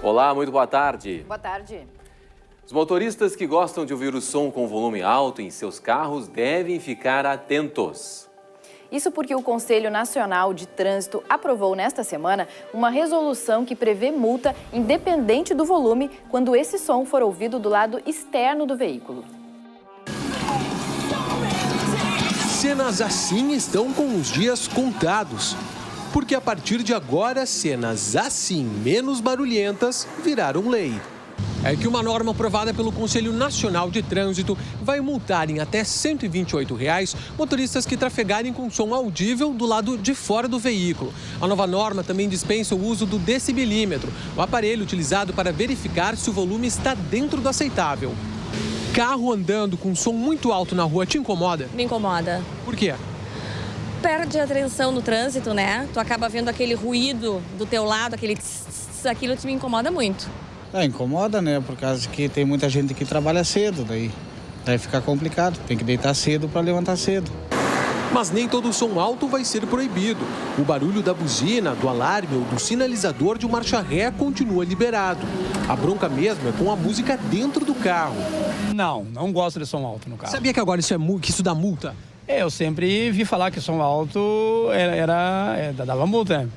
Olá, muito boa tarde. Boa tarde. Os motoristas que gostam de ouvir o som com volume alto em seus carros devem ficar atentos. Isso porque o Conselho Nacional de Trânsito aprovou nesta semana uma resolução que prevê multa independente do volume quando esse som for ouvido do lado externo do veículo. Cenas assim estão com os dias contados. Porque a partir de agora, cenas assim menos barulhentas viraram lei. É que uma norma aprovada pelo Conselho Nacional de Trânsito vai multar em até R$ 128 motoristas que trafegarem com som audível do lado de fora do veículo. A nova norma também dispensa o uso do decibelímetro, o aparelho utilizado para verificar se o volume está dentro do aceitável. Carro andando com som muito alto na rua te incomoda? Me incomoda. Por quê? Perde a atenção no trânsito, né? Tu acaba vendo aquele ruído do teu lado, aquele aquilo te me incomoda muito. Incomoda, né? Por causa que tem muita gente que trabalha cedo, daí fica complicado. Tem que deitar cedo para levantar cedo. Mas nem todo som alto vai ser proibido. O barulho da buzina, do alarme ou do sinalizador de marcha ré continua liberado. A bronca mesmo é com a música dentro do carro. Não gosto de som alto no carro. Sabia que agora que isso dá multa? Eu sempre vi falar que som alto dava multa.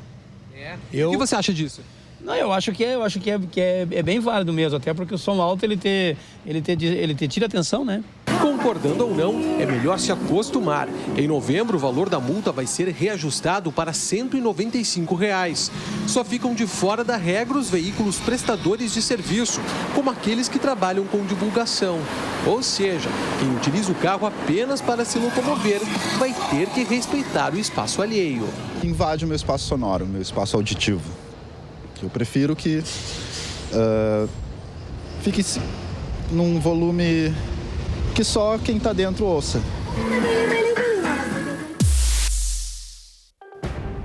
O que você acha disso? Não, eu acho que é bem válido mesmo, até porque o som alto ele te tira atenção, né? Concordando ou não, é melhor se acostumar. Em novembro, o valor da multa vai ser reajustado para R$ 195. Só ficam de fora da regra os veículos prestadores de serviço, como aqueles que trabalham com divulgação. Ou seja, quem utiliza o carro apenas para se locomover vai ter que respeitar o espaço alheio. Invade o meu espaço sonoro, o meu espaço auditivo. Eu prefiro que fique num volume que só quem está dentro ouça.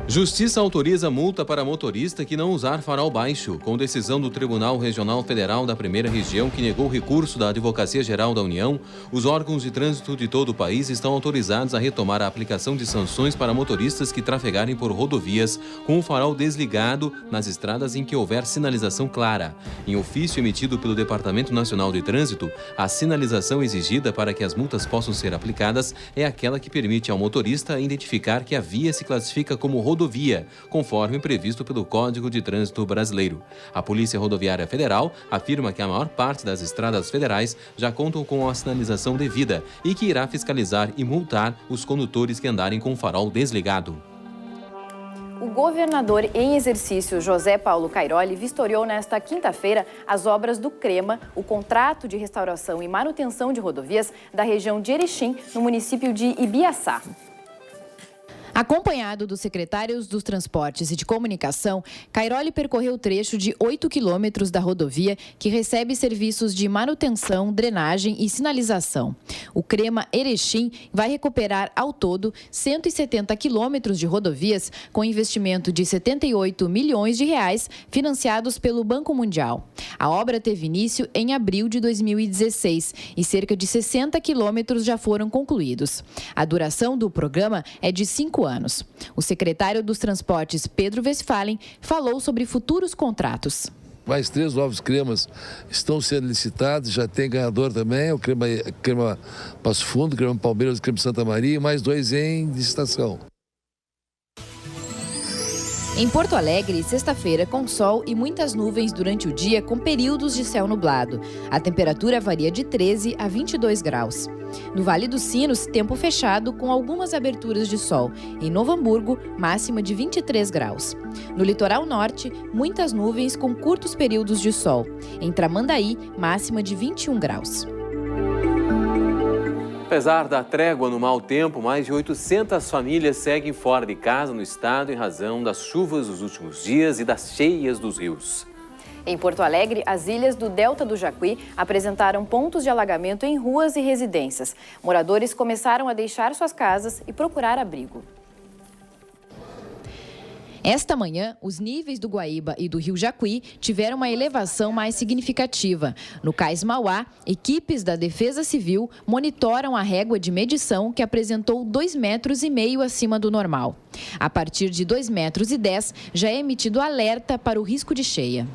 Justiça autoriza multa para motorista que não usar farol baixo, com decisão do Tribunal Regional Federal da Primeira Região que negou recurso da Advocacia Geral da União. Os órgãos de trânsito de todo o país estão autorizados a retomar a aplicação de sanções para motoristas que trafegarem por rodovias com o farol desligado nas estradas em que houver sinalização clara. Em ofício emitido pelo Departamento Nacional de Trânsito, a sinalização exigida para que as multas possam ser aplicadas é aquela que permite ao motorista identificar que a via se classifica como rodovia, conforme previsto pelo Código de Trânsito Brasileiro. A Polícia Rodoviária Federal afirma que a maior parte das estradas federais já contam com a sinalização devida e que irá fiscalizar e multar os condutores que andarem com o farol desligado. O governador em exercício, José Paulo Cairoli, vistoriou nesta quinta-feira as obras do CREMA, o contrato de restauração e manutenção de rodovias da região de Erechim, no município de Ibiaçá. Acompanhado dos secretários dos Transportes e de Comunicação, Cairoli percorreu o trecho de 8 quilômetros da rodovia que recebe serviços de manutenção, drenagem e sinalização. O CREMA Erechim vai recuperar ao todo 170 quilômetros de rodovias com investimento de R$ 78 milhões financiados pelo Banco Mundial. A obra teve início em abril de 2016 e cerca de 60 quilômetros já foram concluídos. A duração do programa é de 5 anos. O secretário dos Transportes, Pedro Westphalen, falou sobre futuros contratos. Mais 3 novos cremas estão sendo licitados, já tem ganhador também, o crema Passo Fundo, o crema Palmeiras, o crema Santa Maria, e mais 2 em licitação. Em Porto Alegre, sexta-feira, com sol e muitas nuvens durante o dia, com períodos de céu nublado. A temperatura varia de 13 a 22 graus. No Vale dos Sinos, tempo fechado com algumas aberturas de sol. Em Novo Hamburgo, máxima de 23 graus. No litoral norte, muitas nuvens com curtos períodos de sol. Em Tramandaí, máxima de 21 graus. Apesar da trégua no mau tempo, mais de 800 famílias seguem fora de casa no estado em razão das chuvas dos últimos dias e das cheias dos rios. Em Porto Alegre, as ilhas do Delta do Jacuí apresentaram pontos de alagamento em ruas e residências. Moradores começaram a deixar suas casas e procurar abrigo. Esta manhã, os níveis do Guaíba e do Rio Jacuí tiveram uma elevação mais significativa. No Cais Mauá, equipes da Defesa Civil monitoram a régua de medição que apresentou 2,5 metros acima do normal. A partir de 2,10 metros, já é emitido alerta para o risco de cheia.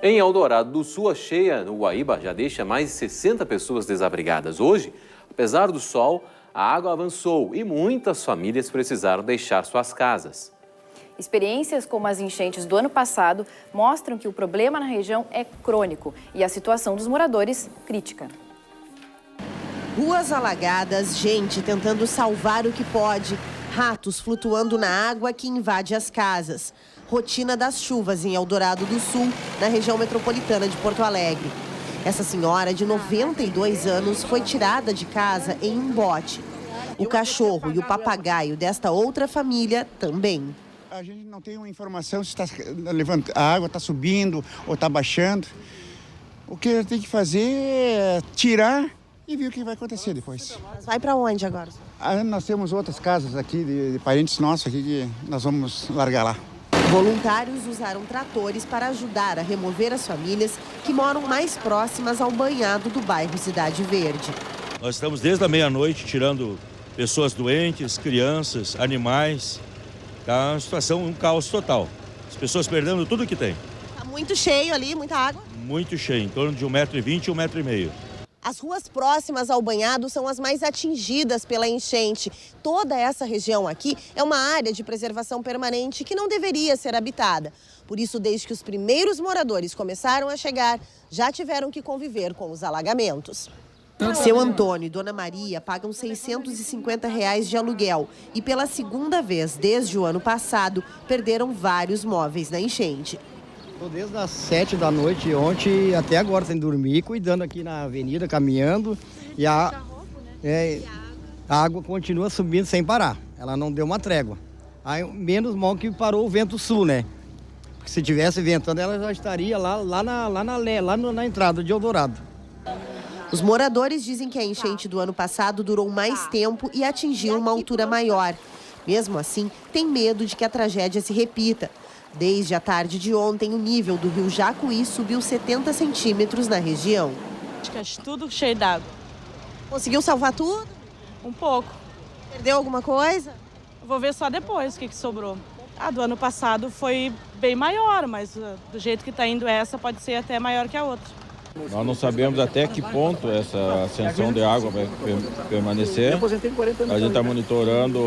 Em Eldorado do Sul, a cheia no Guaíba já deixa mais de 60 pessoas desabrigadas. Hoje, apesar do sol, a água avançou e muitas famílias precisaram deixar suas casas. Experiências como as enchentes do ano passado mostram que o problema na região é crônico e a situação dos moradores crítica. Ruas alagadas, gente tentando salvar o que pode, ratos flutuando na água que invade as casas. Rotina das chuvas em Eldorado do Sul, na região metropolitana de Porto Alegre. Essa senhora de 92 anos foi tirada de casa em um bote. O cachorro e o papagaio desta outra família também. A gente não tem uma informação se a água está subindo ou está baixando. O que tem que fazer é tirar e ver o que vai acontecer depois. Vai para onde agora? Nós temos outras casas aqui de parentes nossos aqui que nós vamos largar lá. Voluntários usaram tratores para ajudar a remover as famílias que moram mais próximas ao banhado do bairro Cidade Verde. Nós estamos desde a meia-noite tirando pessoas doentes, crianças, animais. Está uma situação, um caos total. As pessoas perdendo tudo que tem. Está muito cheio ali, muita água? Muito cheio, em torno de 1,20 metro e 1,5 metro. As ruas próximas ao banhado são as mais atingidas pela enchente. Toda essa região aqui é uma área de preservação permanente que não deveria ser habitada. Por isso, desde que os primeiros moradores começaram a chegar, já tiveram que conviver com os alagamentos. Seu Antônio e Dona Maria pagam R$ 650 de aluguel e pela segunda vez desde o ano passado perderam vários móveis na enchente. Estou desde as 7 da noite ontem até agora sem dormir, cuidando aqui na avenida, caminhando e a água continua subindo sem parar. Ela não deu uma trégua. Aí, menos mal que parou o vento sul, né? Porque se tivesse ventando ela já estaria lá na entrada de Eldorado. Os moradores dizem que a enchente do ano passado durou mais tempo e atingiu uma altura maior. Mesmo assim, tem medo de que a tragédia se repita. Desde a tarde de ontem, o nível do rio Jacuí subiu 70 centímetros na região. Tudo cheio d'água. Conseguiu salvar tudo? Um pouco. Perdeu alguma coisa? Vou ver só depois o que sobrou. A do ano passado foi bem maior, mas do jeito que está indo essa pode ser até maior que a outra. Nós não sabemos até que ponto essa ascensão de água vai permanecer. A gente está monitorando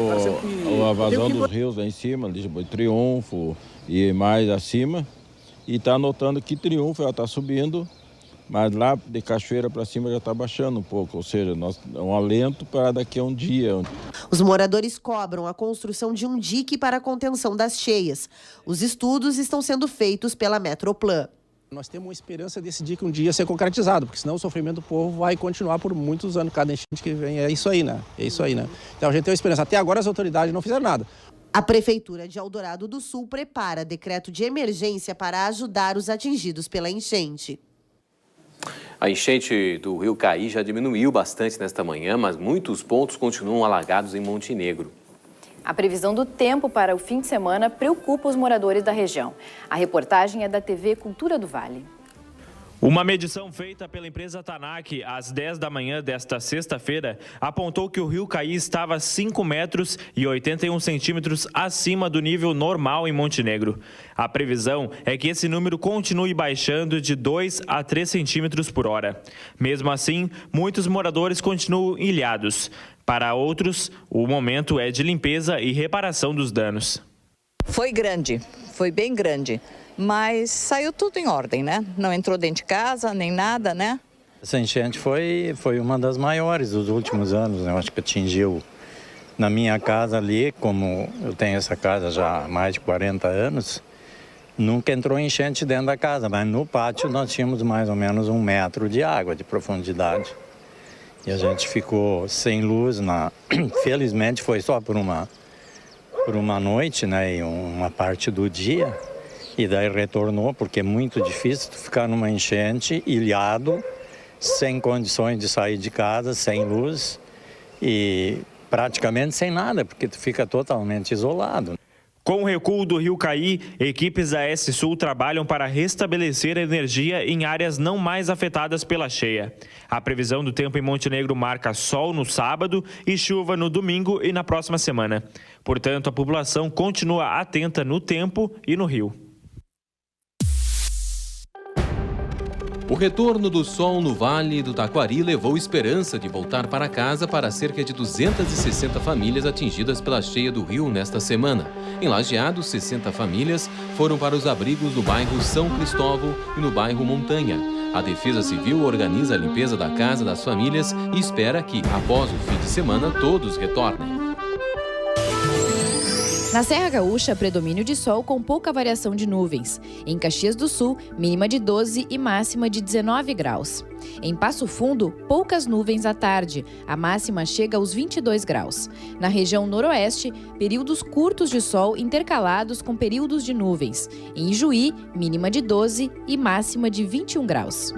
a vazão dos rios lá em cima, de Triunfo e mais acima. E está notando que Triunfo já está subindo, mas lá de Cachoeira para cima já está baixando um pouco. Ou seja, é um alento para daqui a um dia. Os moradores cobram a construção de um dique para a contenção das cheias. Os estudos estão sendo feitos pela Metroplan. Nós temos uma esperança desse dia que um dia ser concretizado, porque senão o sofrimento do povo vai continuar por muitos anos, cada enchente que vem. É isso aí, né? Então a gente tem uma esperança. Até agora as autoridades não fizeram nada. A Prefeitura de Eldorado do Sul prepara decreto de emergência para ajudar os atingidos pela enchente. A enchente do Rio Caí já diminuiu bastante nesta manhã, mas muitos pontos continuam alagados em Montenegro. A previsão do tempo para o fim de semana preocupa os moradores da região. A reportagem é da TV Cultura do Vale. Uma medição feita pela empresa Tanac às 10 da manhã desta sexta-feira apontou que o Rio Caí estava 5 metros e 81 centímetros acima do nível normal em Montenegro. A previsão é que esse número continue baixando de 2 a 3 centímetros por hora. Mesmo assim, muitos moradores continuam ilhados. Para outros, o momento é de limpeza e reparação dos danos. Foi grande, foi bem grande, mas saiu tudo em ordem, né? Não entrou dentro de casa, nem nada, né? Essa enchente foi uma das maiores dos últimos anos, né? Eu acho que atingiu na minha casa ali, como eu tenho essa casa já há mais de 40 anos, nunca entrou enchente dentro da casa, mas no pátio nós tínhamos mais ou menos 1 metro de água de profundidade. E a gente ficou sem luz, felizmente foi só por uma noite, né, e uma parte do dia. e daí retornou, porque é muito difícil ficar numa enchente, ilhado, sem condições de sair de casa, sem luz e praticamente sem nada, porque tu fica totalmente isolado. Com o recuo do rio Caí, equipes da S-Sul trabalham para restabelecer a energia em áreas não mais afetadas pela cheia. A previsão do tempo em Montenegro marca sol no sábado e chuva no domingo e na próxima semana. Portanto, a população continua atenta no tempo e no rio. O retorno do sol no Vale do Taquari levou esperança de voltar para casa para cerca de 260 famílias atingidas pela cheia do rio nesta semana. Em Lajeado, 60 famílias foram para os abrigos no bairro São Cristóvão e no bairro Montanha. A Defesa Civil organiza a limpeza da casa das famílias e espera que, após o fim de semana, todos retornem. Na Serra Gaúcha, predomínio de sol com pouca variação de nuvens. Em Caxias do Sul, mínima de 12 e máxima de 19 graus. Em Passo Fundo, poucas nuvens à tarde. A máxima chega aos 22 graus. Na região noroeste, períodos curtos de sol intercalados com períodos de nuvens. Em Juí, mínima de 12 e máxima de 21 graus.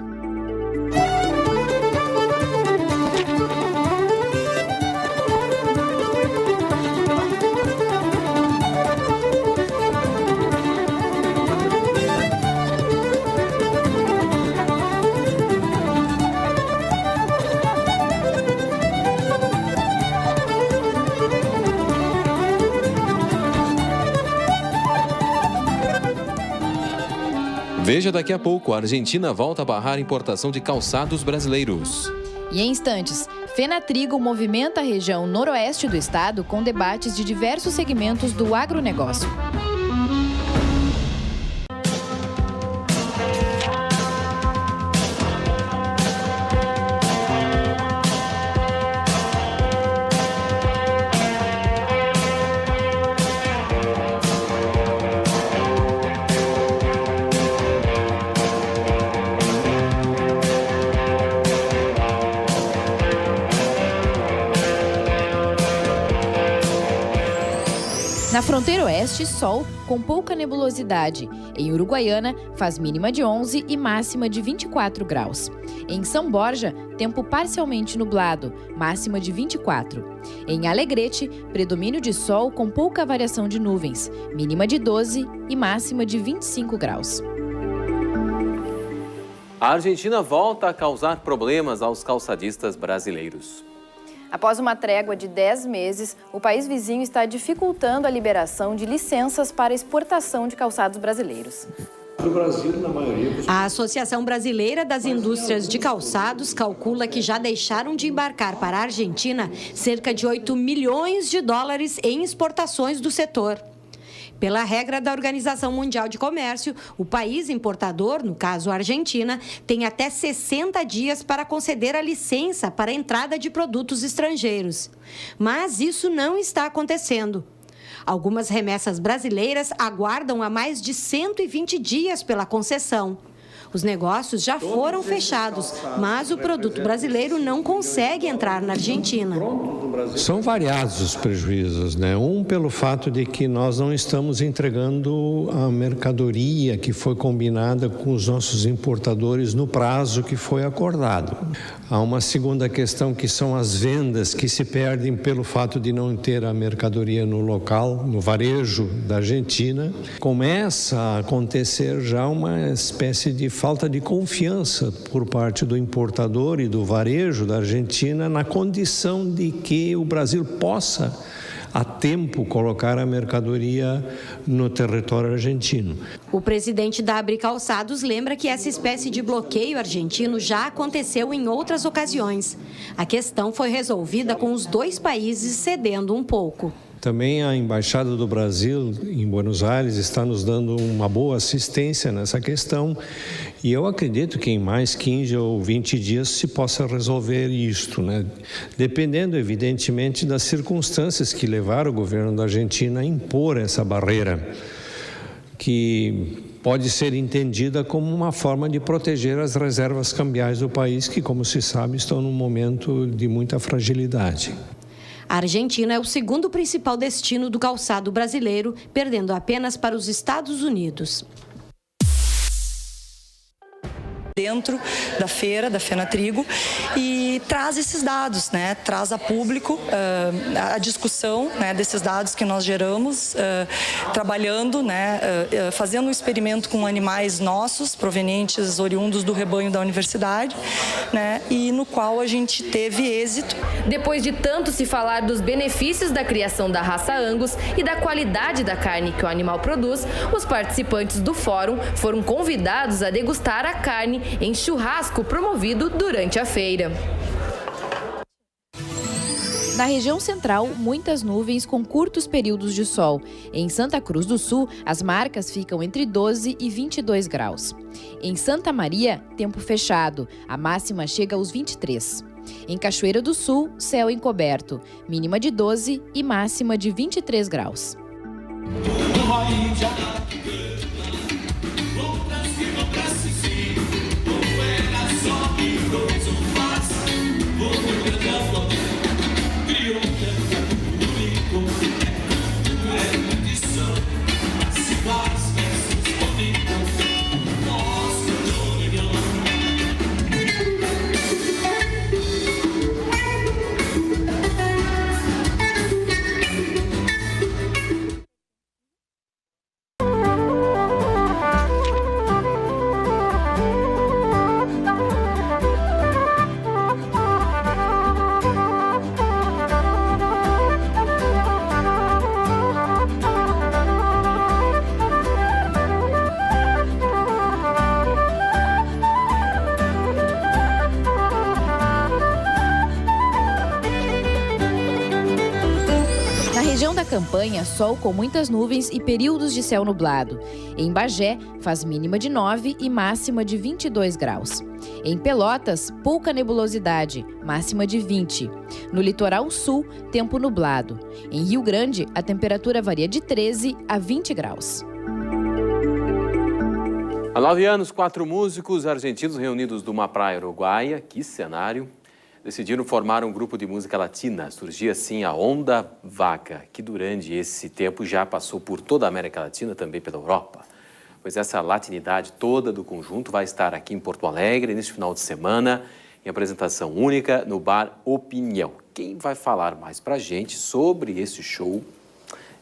Veja daqui a pouco, a Argentina volta a barrar a importação de calçados brasileiros. E em instantes, Fenatrigo movimenta a região noroeste do estado com debates de diversos segmentos do agronegócio. Na fronteira oeste, sol com pouca nebulosidade. Em Uruguaiana, faz mínima de 11 e máxima de 24 graus. Em São Borja, tempo parcialmente nublado, máxima de 24. Em Alegrete, predomínio de sol com pouca variação de nuvens, mínima de 12 e máxima de 25 graus. A Argentina volta a causar problemas aos calçadistas brasileiros. Após uma trégua de 10 meses, o país vizinho está dificultando a liberação de licenças para exportação de calçados brasileiros. A Associação Brasileira das Indústrias de Calçados calcula que já deixaram de embarcar para a Argentina cerca de 8 milhões de dólares em exportações do setor. Pela regra da Organização Mundial de Comércio, o país importador, no caso a Argentina, tem até 60 dias para conceder a licença para a entrada de produtos estrangeiros. Mas isso não está acontecendo. Algumas remessas brasileiras aguardam há mais de 120 dias pela concessão. Os negócios já foram fechados, mas o produto brasileiro não consegue entrar na Argentina. São variados os prejuízos, né? Um, pelo fato de que nós não estamos entregando a mercadoria que foi combinada com os nossos importadores no prazo que foi acordado. Há uma segunda questão, que são as vendas que se perdem pelo fato de não ter a mercadoria no local, no varejo da Argentina. Começa a acontecer já uma espécie de falta de confiança por parte do importador e do varejo da Argentina na condição de que o Brasil possa, a tempo, colocar a mercadoria no território argentino. O presidente da Abri Calçados lembra que essa espécie de bloqueio argentino já aconteceu em outras ocasiões. A questão foi resolvida com os dois países cedendo um pouco. Também a Embaixada do Brasil em Buenos Aires está nos dando uma boa assistência nessa questão e eu acredito que em mais 15 ou 20 dias se possa resolver isto, né? Dependendo, evidentemente, das circunstâncias que levaram o governo da Argentina a impor essa barreira, que pode ser entendida como uma forma de proteger as reservas cambiais do país, que, como se sabe, estão num momento de muita fragilidade. A Argentina é o segundo principal destino do calçado brasileiro, perdendo apenas para os Estados Unidos. dentro da feira, da Fenatrigo, e traz esses dados, né? Traz a público a discussão, né, desses dados que nós geramos, trabalhando, né, fazendo um experimento com animais nossos, provenientes, oriundos do rebanho da universidade, né, e no qual a gente teve êxito. Depois de tanto se falar dos benefícios da criação da raça Angus e da qualidade da carne que o animal produz, os participantes do fórum foram convidados a degustar a carne em churrasco promovido durante a feira. Na região central, muitas nuvens com curtos períodos de sol. Em Santa Cruz do Sul, as marcas ficam entre 12 e 22 graus. Em Santa Maria, tempo fechado. A máxima chega aos 23. Em Cachoeira do Sul, céu encoberto. Mínima de 12 e máxima de 23 graus. Campanha, sol com muitas nuvens e períodos de céu nublado. Em Bagé, faz mínima de 9 e máxima de 22 graus. Em Pelotas, pouca nebulosidade, máxima de 20. No litoral sul, tempo nublado. Em Rio Grande, a temperatura varia de 13 a 20 graus. Há 9 anos, 4 músicos argentinos reunidos numa praia uruguaia, que cenário, decidiram formar um grupo de música latina. Surgia assim a Onda Vaga, que durante esse tempo já passou por toda a América Latina, também pela Europa. Pois essa latinidade toda do conjunto vai estar aqui em Porto Alegre neste final de semana, em apresentação única no Bar Opinião. Quem vai falar mais pra gente sobre esse show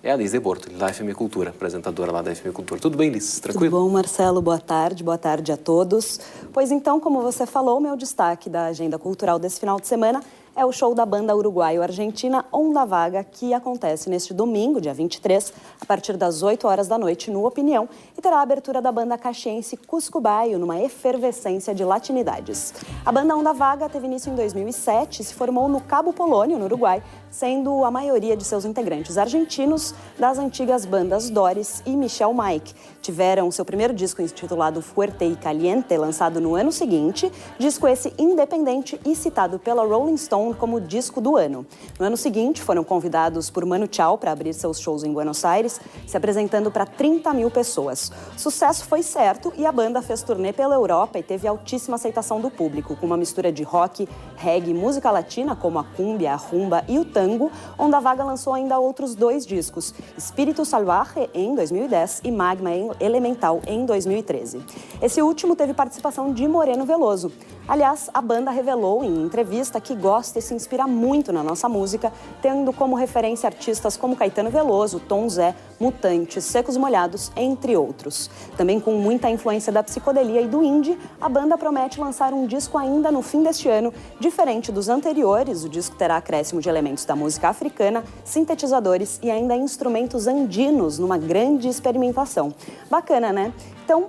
é a Liz de Bortoli, da FM Cultura, apresentadora lá da FM Cultura. Tudo bem, Liz? Tranquilo? Tudo bom, Marcelo? Boa tarde a todos. Pois então, como você falou, meu destaque da agenda cultural desse final de semana é o show da banda uruguaio-argentina Onda Vaga, que acontece neste domingo, dia 23, a partir das 8 horas da noite, no Opinião, e terá a abertura da banda caxiense Cuscubaio, numa efervescência de latinidades. A banda Onda Vaga teve início em 2007 e se formou no Cabo Polônio, no Uruguai, sendo a maioria de seus integrantes argentinos das antigas bandas Doris e Michel Mike. Tiveram seu primeiro disco intitulado Fuerte y Caliente, lançado no ano seguinte, disco esse independente e citado pela Rolling Stone como disco do ano. No ano seguinte, foram convidados por Manu Chao para abrir seus shows em Buenos Aires, se apresentando para 30 mil pessoas. Sucesso foi certo e a banda fez turnê pela Europa e teve altíssima aceitação do público, com uma mistura de rock, reggae, música latina como a cúmbia, a rumba e o tango. Onda Vaga lançou ainda outros 2 discos, Espírito Salvaje em 2010 e Magma Elemental em 2013. Esse último teve participação de Moreno Veloso. Aliás, a banda revelou em entrevista que gosta e se inspira muito na nossa música, tendo como referência artistas como Caetano Veloso, Tom Zé, Mutantes, Secos e Molhados, entre outros. Também com muita influência da psicodelia e do indie, a banda promete lançar um disco ainda no fim deste ano. Diferente dos anteriores, o disco terá acréscimo de elementos da música africana, sintetizadores e ainda instrumentos andinos numa grande experimentação. Bacana, né? Então,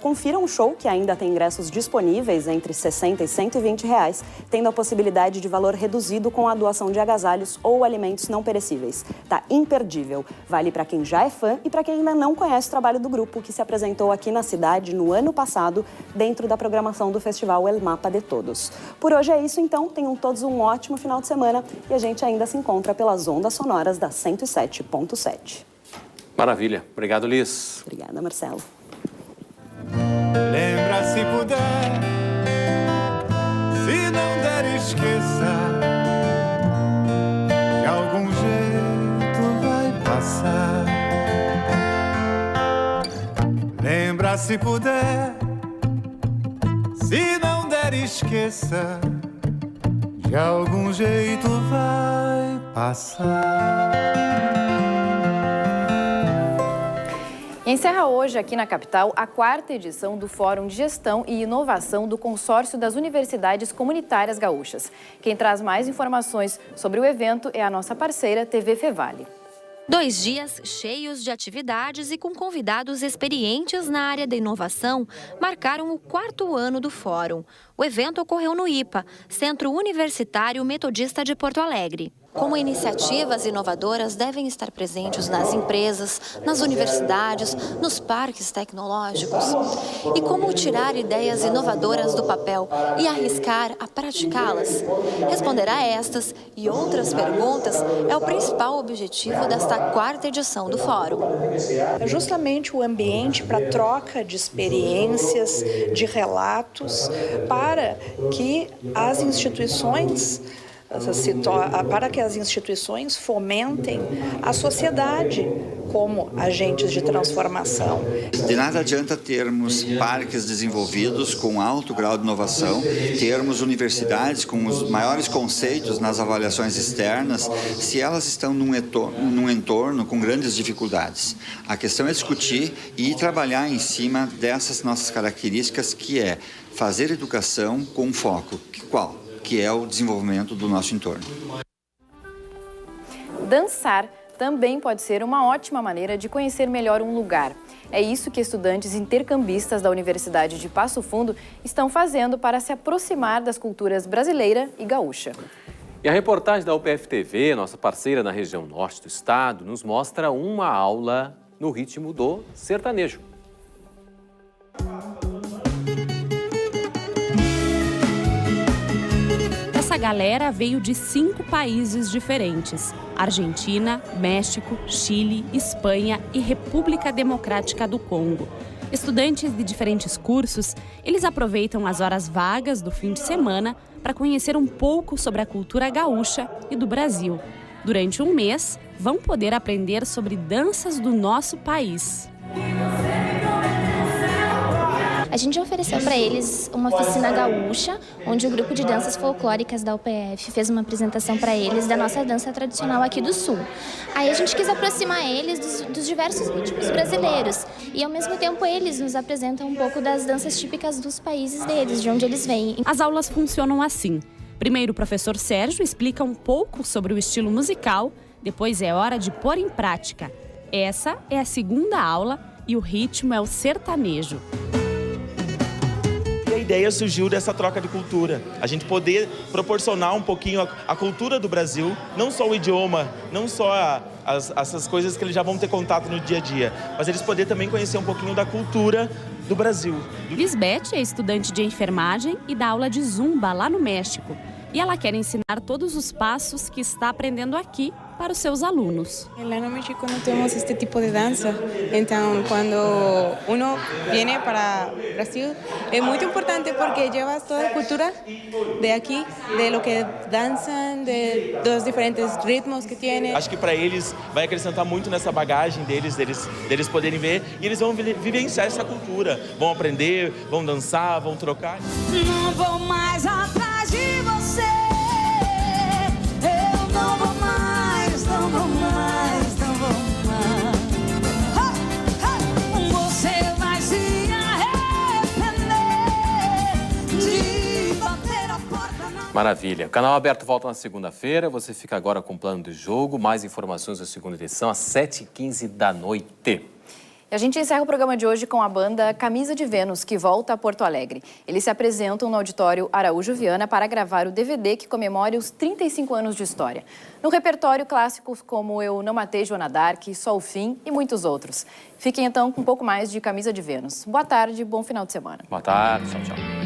confiram o show, que ainda tem ingressos disponíveis entre R$60 e R$120, tendo a possibilidade de valor reduzido com a doação de agasalhos ou alimentos não perecíveis. Tá imperdível. Vale para quem já é fã e para quem ainda não conhece o trabalho do grupo, que se apresentou aqui na cidade no ano passado, dentro da programação do festival El Mapa de Todos. Por hoje é isso, então. Tenham todos um ótimo final de semana e a gente ainda se encontra pelas ondas sonoras da 107.7. Maravilha. Obrigado, Liz. Obrigada, Marcelo. Lembra se puder, se não der esqueça, de algum jeito vai passar. Lembra se puder, esqueça, de algum jeito vai passar. Encerra hoje aqui na capital a 4ª edição do Fórum de Gestão e Inovação do Consórcio das Universidades Comunitárias Gaúchas. Quem traz mais informações sobre o evento é a nossa parceira TV Fevale. 2 dias cheios de atividades e com convidados experientes na área da inovação marcaram o 4º ano do Fórum. O evento ocorreu no IPA, Centro Universitário Metodista de Porto Alegre. Como iniciativas inovadoras devem estar presentes nas empresas, nas universidades, nos parques tecnológicos. E como tirar ideias inovadoras do papel e arriscar a praticá-las? Responder a estas e outras perguntas é o principal objetivo desta 4ª edição do Fórum. É justamente o ambiente para troca de experiências, de relatos, para que as instituições fomentem a sociedade como agentes de transformação. De nada adianta termos parques desenvolvidos com alto grau de inovação, termos universidades com os maiores conceitos nas avaliações externas, se elas estão num entorno com grandes dificuldades. A questão é discutir e trabalhar em cima dessas nossas características, que é fazer educação com foco. Qual? Que é o desenvolvimento do nosso entorno. Dançar também pode ser uma ótima maneira de conhecer melhor um lugar. É isso que estudantes intercambistas da Universidade de Passo Fundo estão fazendo para se aproximar das culturas brasileira e gaúcha. E a reportagem da UPF TV, nossa parceira na região norte do estado, nos mostra uma aula no ritmo do sertanejo. Essa galera veio de 5 países diferentes: Argentina, México, Chile, Espanha e República Democrática do Congo. Estudantes de diferentes cursos, eles aproveitam as horas vagas do fim de semana para conhecer um pouco sobre a cultura gaúcha e do Brasil. Durante um mês, vão poder aprender sobre danças do nosso país. A gente ofereceu para eles uma oficina gaúcha, onde o grupo de danças folclóricas da UPF fez uma apresentação para eles da nossa dança tradicional aqui do Sul. Aí a gente quis aproximar eles dos diversos ritmos brasileiros e, ao mesmo tempo, eles nos apresentam um pouco das danças típicas dos países deles, de onde eles vêm. As aulas funcionam assim. Primeiro, o professor Sérgio explica um pouco sobre o estilo musical, depois é hora de pôr em prática. Essa é a segunda aula e o ritmo é o sertanejo. A ideia surgiu dessa troca de cultura, a gente poder proporcionar um pouquinho a cultura do Brasil, não só o idioma, não só essas coisas que eles já vão ter contato no dia a dia, mas eles poderem também conhecer um pouquinho da cultura do Brasil. Lisbeth é estudante de enfermagem e dá aula de zumba lá no México. E ela quer ensinar todos os passos que está aprendendo aqui para os seus alunos. Lá no México não temos este tipo de dança, então quando uno viene para Brasil é muito importante porque leva toda a cultura de aqui, de lo que dançam, dos diferentes ritmos que tem. Acho que para eles vai acrescentar muito nessa bagagem deles poderem ver e eles vão vivenciar essa cultura, vão aprender, vão dançar, vão trocar. Não vou mais atrás de você, eu não vou mais, não vou mais, não vou mais. Você vai se arrepender de bater a porta na... Maravilha. Canal Aberto volta na segunda-feira. Você fica agora com o plano de jogo. Mais informações da segunda edição às 7h15 da noite. E a gente encerra o programa de hoje com a banda Camisa de Vênus, que volta a Porto Alegre. Eles se apresentam no auditório Araújo Viana para gravar o DVD que comemora os 35 anos de história. No repertório, clássicos como Eu Não Matei Joana d'Arc, Só o Fim e muitos outros. Fiquem então com um pouco mais de Camisa de Vênus. Boa tarde, bom final de semana. Boa tarde, tchau, tchau.